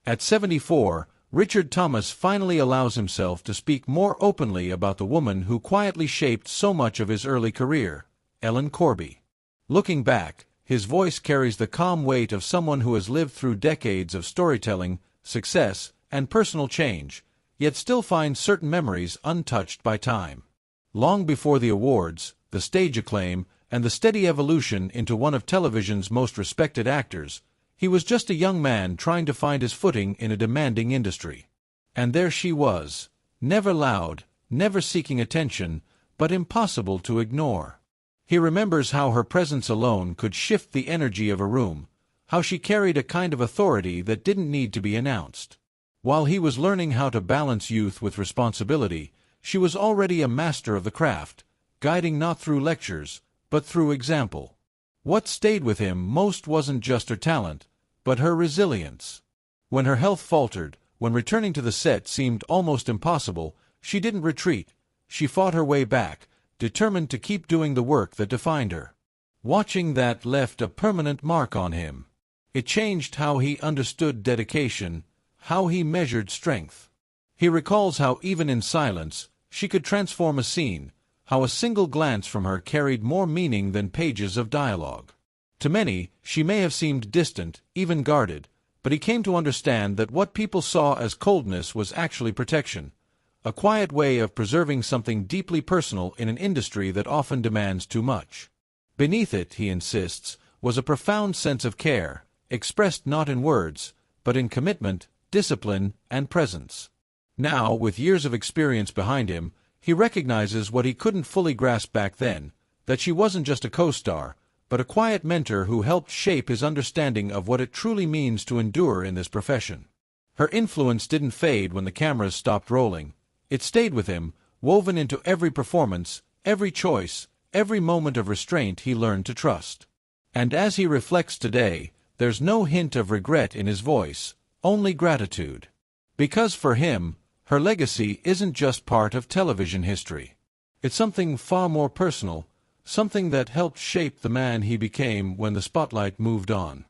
At 74, Richard Thomas finally allows himself to speak more openly about the woman who quietly shaped so much of his early career, Ellen Corby. Looking back, his voice carries the calm weight of someone who has lived through decades of storytelling, success, and personal change, yet still finds certain memories untouched by time. Long before the awards, the stage acclaim, and the steady evolution into one of television's most respected actors, he was just a young man trying to find his footing in a demanding industry. And there she was, never loud, never seeking attention, but impossible to ignore. He remembers how her presence alone could shift the energy of a room, how she carried a kind of authority that didn't need to be announced. While he was learning how to balance youth with responsibility, she was already a master of the craft, guiding not through lectures, but through example. What stayed with him most wasn't just her talent, but her resilience. When her health faltered, when returning to the set seemed almost impossible, she didn't retreat. She fought her way back, determined to keep doing the work that defined her. Watching that left a permanent mark on him. It changed how he understood dedication, how he measured strength. He recalls how even in silence, she could transform a scene, how a single glance from her carried more meaning than pages of dialogue. To many, she may have seemed distant, even guarded, but he came to understand that what people saw as coldness was actually protection, a quiet way of preserving something deeply personal in an industry that often demands too much. Beneath it, he insists, was a profound sense of care, expressed not in words, but in commitment, discipline, and presence. Now, with years of experience behind him, he recognizes what he couldn't fully grasp back then, that she wasn't just a co-star, but a quiet mentor who helped shape his understanding of what it truly means to endure in this profession. Her influence didn't fade when the cameras stopped rolling. It stayed with him, woven into every performance, every choice, every moment of restraint he learned to trust. And as he reflects today, there's no hint of regret in his voice, only gratitude. Because for him, her legacy isn't just part of television history. It's something far more personal, something that helped shape the man he became when the spotlight moved on.